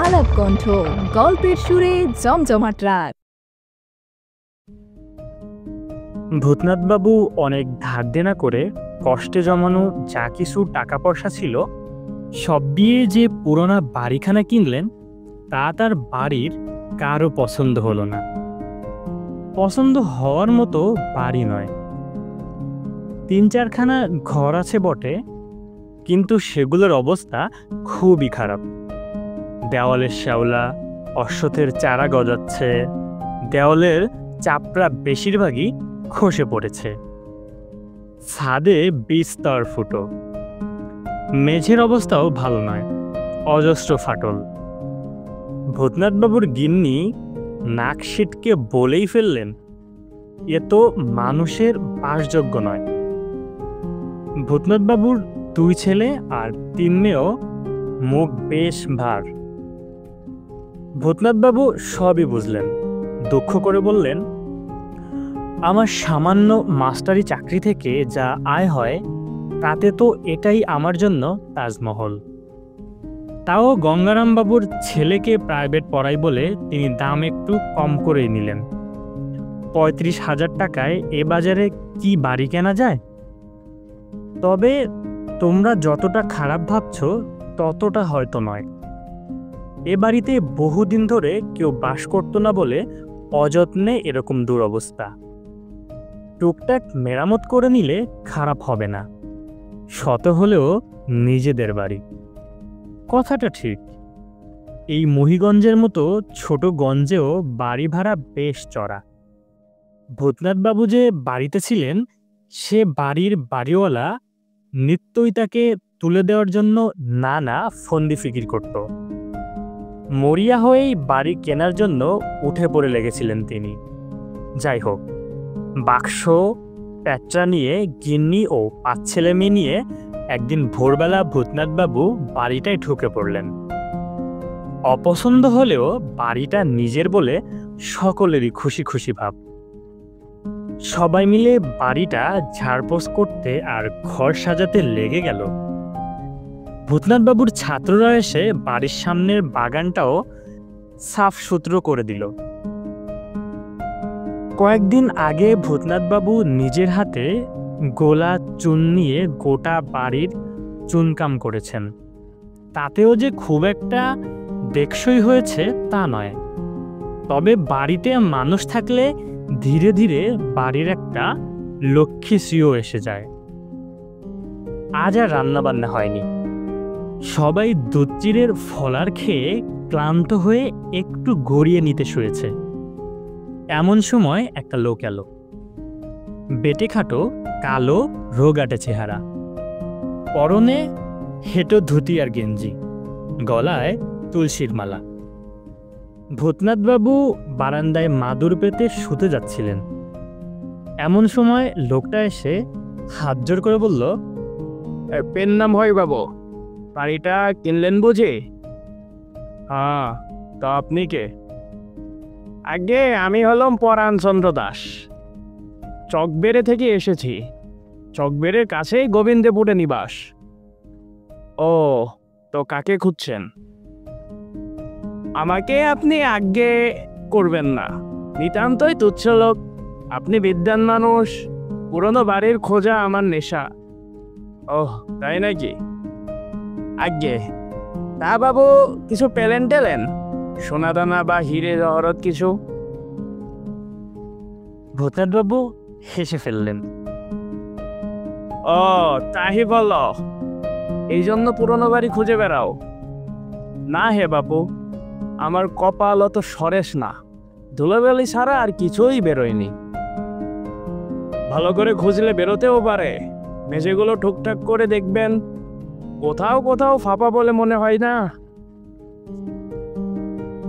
আলাপ কণ্ঠ, গল্পের সুরে জমজমাট রাত। ভূতনাথবাবু অনেক ধার দেনা করে কষ্টে জমানো যা কিছু টাকা পয়সা ছিল সব দিয়ে যে পুরোনো বাড়িখানা কিনলেন, তা তার বাড়ির কারো পছন্দ হলো না। পছন্দ হওয়ার মতো বাড়ি নয়। 3-4খানা ঘর আছে বটে, কিন্তু সেগুলোর অবস্থা খুবই খারাপ। দেওয়ালের শ্যাওলা, অশ্বত্থের চারা গজাচ্ছে, দেওয়ালের চাপড়া বেশিরভাগই খসে পড়েছে, ছাদে বিস্তর ফুটো, মেঝের অবস্থাও ভালো নয়, অজস্র ফাটল। ভূতনাথবাবুর গিন্নি নাক সিটকে বলেই ফেললেন, এ তো মানুষের বাসযোগ্য নয়। ভূতনাথবাবুর 2 ছেলে আর 3 মেয়েও মুখ বেশ ভার। ভূতনাথবাবু সবই বুঝলেন, দুঃখ করে বললেন, আমার সামান্য মাস্টারি চাকরি থেকে যা আয় হয় তাতে তো এটাই আমার জন্য তাজমহল। তাও গঙ্গারামবাবুর ছেলেকে প্রাইভেট পড়াই বলে তিনি দাম একটু কম করে নিলেন। 35,000 টাকায় এ বাজারে কি বাড়ি কেনা যায়? তবে তোমরা যতটা খারাপ ভাবছ ততটা হয়তো নয়। এ বাড়িতে বহুদিন ধরে কেউ বাস করত না বলে অযত্নে এরকম দুরবস্থা। টুকটাক মেরামত করে নিলে খারাপ হবে না। শত হলেও নিজেদের বাড়ি। কথাটা ঠিক। এই মহিগঞ্জের মতো ছোট গঞ্জেও বাড়ি ভাড়া বেশ চড়া। ভূতনাথবাবু যে বাড়িতে ছিলেন, সে বাড়ির বাড়িওয়ালা নিত্যই তাকে তুলে দেওয়ার জন্য নানা ফন্দি ফিকির করত। মরিয়া হয়েই বাড়ি কেনার জন্য উঠে পড়ে লেগেছিলেন তিনি। যাই হোক, বাক্স প্যাঁচা নিয়ে গিন্নি ও 5 ছেলে মেয়ে নিয়ে একদিন ভোরবেলা ভূতনাথবাবু বাড়িটায় ঢুকে পড়লেন। অপছন্দ হলেও বাড়িটা নিজের বলে সকলেরই খুশি খুশি ভাব। সবাই মিলে বাড়িটা ঝাড়পোছ করতে আর ঘর সাজাতে লেগে গেল। ভূতনাথবাবুর ছাত্ররা এসে বাড়ির সামনের বাগানটাও সাফ সুতরো করে দিল। কয়েকদিন আগে ভূতনাথবাবু নিজের হাতে গোলা চুন নিয়ে গোটা বাড়ির চুনকাম করেছেন। তাতেও যে খুব একটা টেকসই হয়েছে তা নয়। তবে বাড়িতে মানুষ থাকলে ধীরে ধীরে বাড়ির একটা লক্ষ্মীশ্রীও এসে যায়। আজ আর রান্নাবান্না হয়নি। সবাই দুধ চিড়ের ফলার খেয়ে ক্লান্ত হয়ে একটু গড়িয়ে নিতে শুয়েছে। এমন সময় একটা লোক এলো। বেটেখাটো, কালো, রোগাটে চেহারা, পরনে হেঁটো ধুতি আর গেঞ্জি, গলায় তুলসীর মালা। ভূতনাথবাবু বারান্দায় মাদুর পেতে শুতে যাচ্ছিলেন। এমন সময় লোকটা এসে হাত জোর করে বলল, পেন নাম হয় বাবু, বাড়িটা কিনলেন বুঝি? হ্যাঁ, তা আপনি কে? আগে আমি হলাম পরাণচন্দ্র দাস, চকবেড়ে থেকে এসেছি। চকবেড়ের কাছেই গোবিন্দপুরে নিবাস। ও, তো কাকে খুঁজছেন? আমাকে আপনি আজ্ঞে করবেন না, নিতান্তই তুচ্ছ লোক। আপনি বিদ্বান মানুষ, পুরনো বাড়ির খোঁজা আমার নেশা। ওহ, তাই নাকি? আজ্ঞে, তা বাবু কিছু পেলেন টেলেন, সোনাদানা বা হিরে জহরত কিছু? ভূতনাথবাবু হেসে ফেললেন। ও, তাই বলো, এই জন্য পুরনো বাড়ি খুঁজে বেড়াও? না হে বাপু, আমার কপাল অত সরেস না, ধুলোবালি ছাড়া আর কিছুই বেরোয়নি। ভালো করে খুঁজলে বেরোতেও পারে। মেঝেগুলো টুকটাক করে দেখবেন, কোথাও কোথাও ফাঁপা বলে মনে হয় না।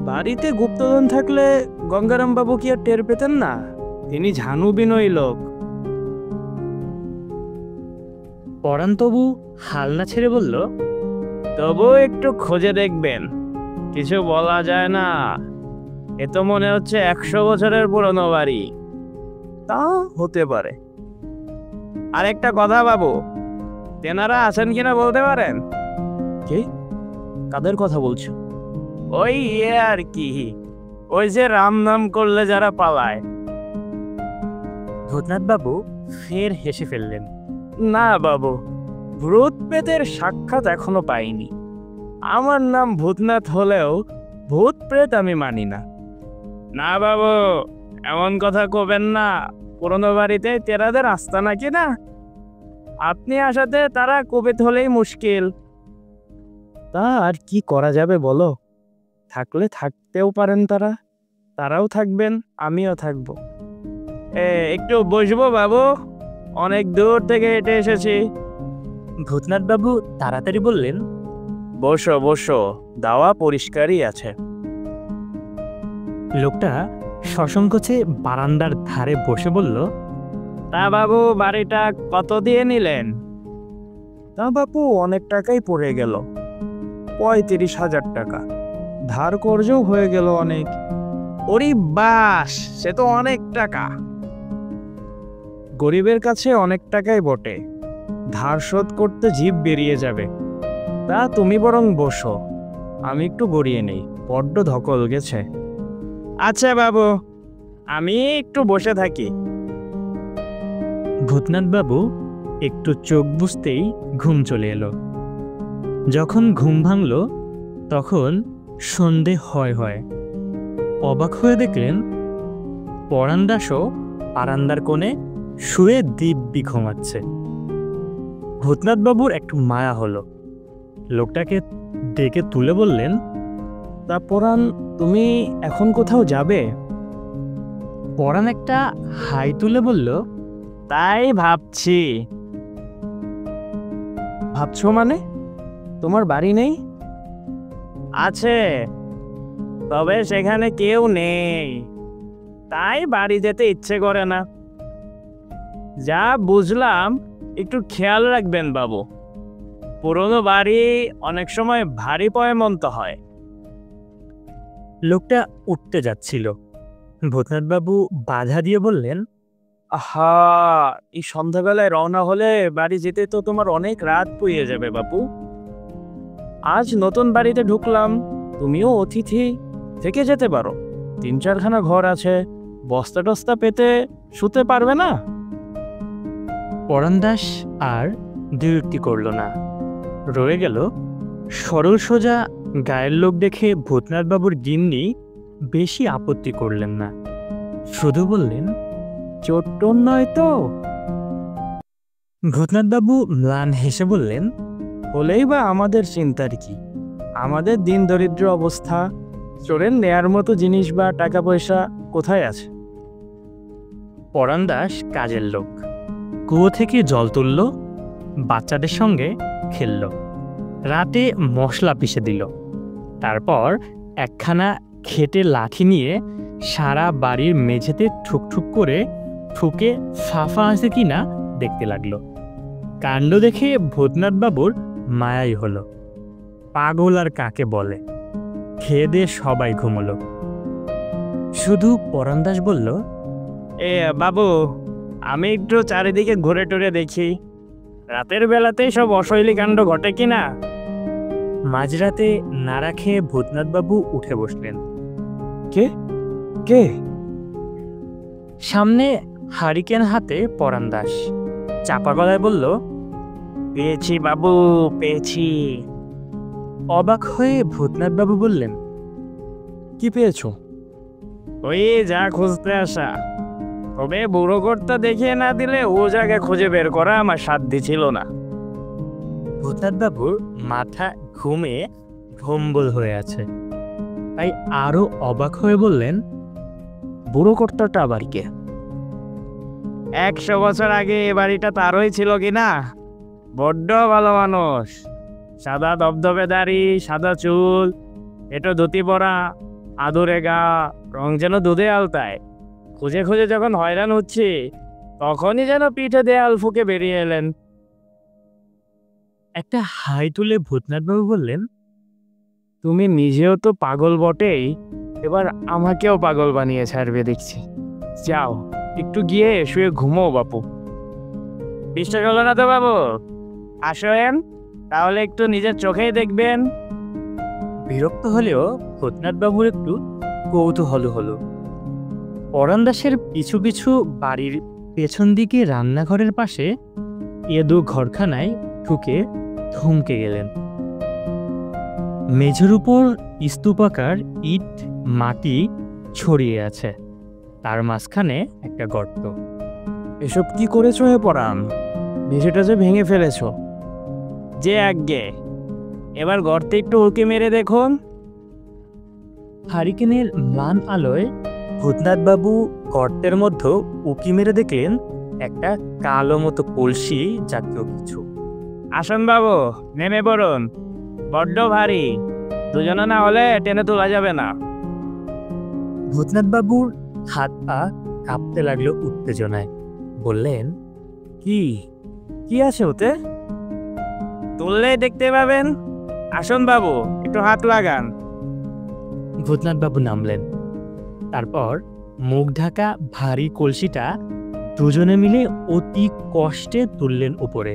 বাড়িতে গুপ্তধন থাকলে গঙ্গারাম বাবু কি আর টের পেতেন না? তিনি ঝানু বিনয়ী লোক। পরাণতবু হাল না ছেড়ে বলল, তবু একটু খোঁজে দেখবেন, কিছু বলা যায় না। এ তো মনে হচ্ছে 100 বছরের পুরনো বাড়ি। তা হতে পারে। আর একটা কথা বাবু, তেনারা আছেন কিনা বলতে পারেন? কে? কাদের কথা বলছো? ওই আর কি, ওই যে রাম নাম করলে যারা পালায়। ভূতনাথ বাবু ফের হেসে ফেললেন। না বাবু, ভূত প্রেতের সাক্ষাৎ এখনো পাইনি। আমার নাম ভূতনাথ হলেও ভূত প্রেত আমি মানি না। না বাবু, এমন কথা কবেন না। পুরনো বাড়িতে তেরাদের আস্থা নাকি না? আপনি আসাতে তারা কবিত হলেই মুশকিল। তা আর কি করা যাবে বলো? থাকলে থাকতেও পারেন তারা, তারাও থাকবেন, আমিও থাকবো। একটু বসবো বাবু, অনেক দূর থেকে হেঁটে এসেছি। ভূতনাথ বাবু তাড়াতাড়ি বললেন, বসো বসো, দাওয়া পরিষ্কারই আছে। লোকটা সসংকোচে বারান্দার ধারে বসে বলল, তা বাবু, বাড়িটা কত দিয়ে নিলেন? তা বাবু, অনেক টাকাই পড়ে গেল, 35,000 টাকা। ধার কর্জও হয়ে গেল অনেক। ওরে বাস, সে তো অনেক টাকা। গরিবের কাছে অনেক টাকাই বটে, ধার শোধ করতে জিভ বেরিয়ে যাবে। তা তুমি বরং বসো, আমি একটু গড়িয়ে নেই, বড্ড ধকল গেছে। আচ্ছা বাবু, আমি একটু বসে থাকি। ভূতনাথ বাবু একটু চোখ বুজতেই ঘুম চলে এলো। যখন ঘুম ভাঙল তখন সন্ধে হয়। অবাক হয়ে দেখলেন পরাণ দাসও বারান্দার কোণে শুয়ে দিব্যি ঘুমাচ্ছে। ভূতনাথ বাবুর একটু মায়া হলো, লোকটাকে ডেকে তুলে বললেন, তা পরাণ, তুমি এখন কোথাও যাবে? পরাণ একটা হাই তুলে বলল, তাই ভাবছি। ভাবছো মানে? তোমার বাড়ি নেই? আছে, তবে সেখানে কেউ নেই, তাই বাড়ি যেতে ইচ্ছে করে না। যা বুঝলাম, একটু খেয়াল রাখবেন বাবু। পুরনো বাড়ি অনেক সময় ভারী পয়মন্ত হয়। লোকটা উঠতে যাচ্ছিল। ভূতনাথ বাবু বাধা দিয়ে বললেন, আহা, এই সন্ধ্যাবেলায় রওনা হলে বাড়ি যেতে তো তোমার অনেক রাত পুড়িয়ে যাবে বাপু। আজ নতুন বাড়িতে ঢুকলাম, তুমিও অতিথি, থেকে যেতে পারো। 3-4খানা ঘর আছে, বস্তা টস্তা পেতে শুতে পারবে না? পরাণ দাস আর দ্বিরুক্তি করল না, রয়ে গেল সরল সোজা গায়ের লোক দেখে। ভূতনাথ বাবুর গিন্নি বেশি আপত্তি করলেন না, শুধু বললেন, চোট্টন নয় তো? ভূতনাথ বাবু ম্লান হেসে বললেন, হলেই বা আমাদের চিন্তার কি? আমাদের দিন দরিদ্র অবস্থা, চোরের নেয়ার মতো জিনিস বা টাকা পয়সা কোথায় আছে? পরাণ দাস কাজের লোক, কুয়ো থেকে জল তুলল, বাচ্চাদের সঙ্গে খেলল, রাতে মশলা পিষে দিল, তারপর একখানা খেটে লাঠি নিয়ে সারা বাড়ির মেঝেতে ঠুকঠুক করে ঠুকে ফাফা আছে কিনা দেখতে লাগলো। কাণ্ড দেখে ভূতনাথ বাবুর মায়াই হলো। পাগল আর কাকে বলে। খেয়ে দিয়ে সবাই ঘুমলো, শুধু পরাণ দাস বলল, বাবু, আমি একটু চারিদিকে ঘুরে টুরে দেখি, রাতের বেলাতেই সব অশৈলী কাণ্ড ঘটে কিনা। মাঝরাতে নাড়া খেয়ে ভূতনাথ বাবু উঠে বসলেন। কে কে? সামনে হারিকেন হাতে পরাণ দাস চাপা গলায় বলল, পেয়েছি বাবু, পেয়েছি। অবাক হয়ে ভূতনাথ বাবু বললেন, কি পেয়েছো? ওই যা খুঁজতে আসা, তবে বুড়ো কর্তা দেখিয়ে না দিলে ও জায়গায় খুঁজে বের করা আমার সাধ্য ছিল না। ভূতনাথ বাবুর মাথা ঘুমে ভম্বল হয়ে আছে, তাই আরো অবাক হয়ে বললেন, বুড়ো কর্তাটা আবার কে? 100 বছর আগে এ বাড়িটা তারই ছিল কিনা। বড্ড ভালো মানুষ, সাদা দবদবে দাড়ি, সাদা চুল, এটো ধুতি পরা, আদুরে গা, রং যেন দুধে আলতায়। খুঁজে খুঁজে যখন হয়রান হচ্ছি, তখনই যেন পিঠে দেয়াল ফুকে বেরিয়ে এলেন। একটা হাই তুলে ভূতনাথ বাবু বললেন, তুমি নিজেও তো পাগল বটেই, এবার আমাকেও পাগল বানিয়ে ছাড়বে দেখছি। যাও, একটু গিয়ে শুয়ে ঘুমো বাপু। বিশ্বাস হলো না তো বাবু? আসেন, তাহলে একটু নিজের চোখেই দেখবেন। বিরক্ত হলেও ভূতনাথবাবুর একটু কৌতূহল হলো। পরাণ দাসের পিছু পিছু বাড়ির পেছন দিকে রান্নাঘরের পাশে এদো ঘরখানায় ঢুকে থমকে গেলেন। মেঝের উপর স্তূপাকার ইট মাটি ছড়িয়ে আছে, তার মাঝখানে একটা গর্ত। এসব কি করেছো হে পরাণ? মেঝেটা যে ভেঙে ফেলেছ। যে আজ্ঞে, এবার গর্তে একটু উঁকি মেরে দেখুন। হারিকেনের ম্লান আলোয় ভূতনাথবাবু গর্তের মধ্যে উকি মেরে দেখলেন একটা কালো মতো কলসি জাতীয় কিছু। আসুন বাবু, নেমে পড়ুন। বড্ড ভারী, দুজনে না হলে টেনে তোলা যাবে না। ভূতনাথবাবুর হাত পা কাঁপতে লাগলো উত্তেজনায়। বললেন, কি কি আছে ওতে? তুললেই দেখতে পাবেন। আসুন বাবু, একটু হাত লাগান। ভূতনাথবাবু নামলেন। তারপর মুখ ঢাকা ভারী কলসিটা দুজনে মিলে অতি কষ্টে তুললেন উপরে।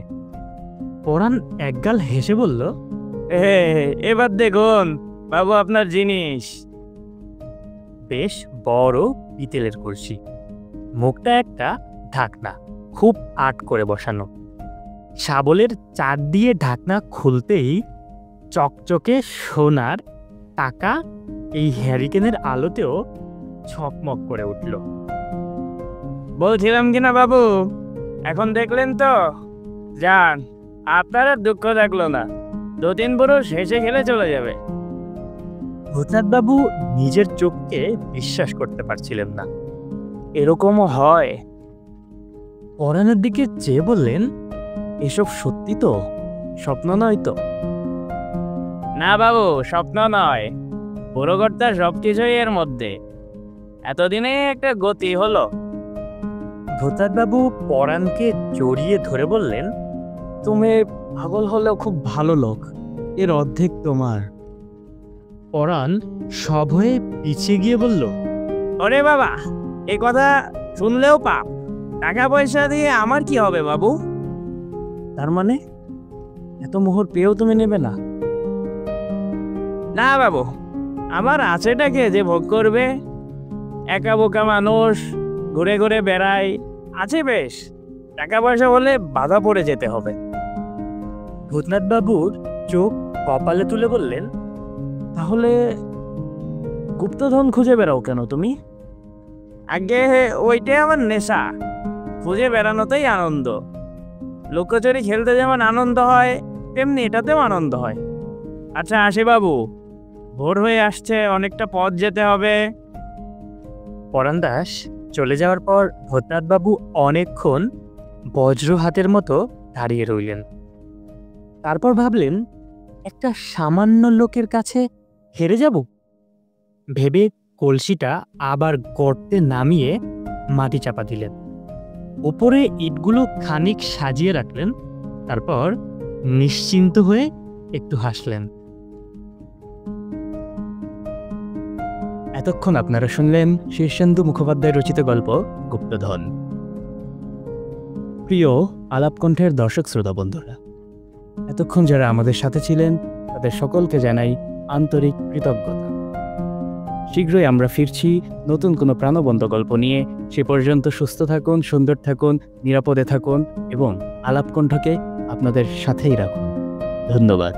পরাণ একগাল হেসে বলল, এবার দেখুন বাবু আপনার জিনিস। বেশ বড় পিতলের কলসি, মুখটা একটা ঢাকনা, খুব আট করে বসানো। শাবলের চার দিয়ে ঢাকনা খুলতেই চকচকে সোনার টাকা এই হ্যারিকেনের আলোতেও ঝকমক করে উঠল। বলছিলাম কিনা বাবু, এখন দেখলেন তো? যান, আপনার আর দুঃখ থাকলো না। 2-3 পুরুষ হেসে খেলে চলে যাবে। ভূতনাথবাবু নিজের চোখকে বিশ্বাস করতে পারছিলেন না। এরকমও হয়? পরাণের দিকে চেয়ে বললেন, এসব সত্যি তো? স্বপ্ন নয় তো? না বাবু, স্বপ্ন নয়। পুরোকর্তা সবকিছুই এর মধ্যে। এতদিনে একটা গতি হলো। ভূতনাথবাবু পরাণকে জড়িয়ে ধরে বললেন, তুমি পাগল হলেও খুব ভালো লোক, এর অর্ধেক তোমার। পরাণ সভয়ে পিছিয়ে গিয়ে বলল, ওরে বাবা, এ কথা শুনলেও পাপ। টাকা পয়সা দিয়ে আমার কি হবে বাবু? তার মানে এত মোহর পেয়েও তুমি নেবে না? না বাবু, আমার আছেটাকে যে ভোগ করবে। একা বোকা মানুষ, ঘুরে ঘুরে বেড়াই, আছে বেশ। টাকা পয়সা হলে বাধা পড়ে যেতে হবে। ভূতনাথবাবুর চোখ কপালে তুলে বললেন, তাহলে গুপ্তধন খুঁজে বেড়াও কেন তুমি? আগে ওইটাই আমার নেশা। খুঁজে বেড়ানোতেই আনন্দ। লুকোচুরি খেলতে যেমন আনন্দ হয়, তেমনি এটাতেও আনন্দ হয়। আচ্ছা আসি বাবু, ভোর হয়ে আসছে, অনেকটা পথ যেতে হবে। পরাণ দাস চলে যাওয়ার পর ভূতনাথবাবু অনেকক্ষণ বজ্র হাতের মতো দাঁড়িয়ে রইলেন। তারপর ভাবলেন, একটা সামান্য লোকের কাছে হেরে যাব? ভেবে কলসিটা আবার গর্তে নামিয়ে মাটি চাপা দিলেন। উপরে ইটগুলো খানিক সাজিয়ে রাখলেন। তারপর নিশ্চিন্ত হয়ে একটু হাসলেন। এতক্ষণ আপনারা শুনলেন শীর্ষেন্দু মুখোপাধ্যায় রচিত গল্প গুপ্তধন। প্রিয় আলাপকণ্ঠের দর্শক শ্রোতা বন্ধুরা, এতক্ষণ যারা আমাদের সাথে ছিলেন তাদের সকলকে জানাই আন্তরিক কৃতজ্ঞতা। শীঘ্রই আমরা ফিরছি নতুন কোনো প্রাণবন্ত গল্প নিয়ে। সে পর্যন্ত সুস্থ থাকুন, সুন্দর থাকুন, নিরাপদে থাকুন এবং আলাপকণ্ঠকে আপনাদের সাথেই রাখুন। ধন্যবাদ।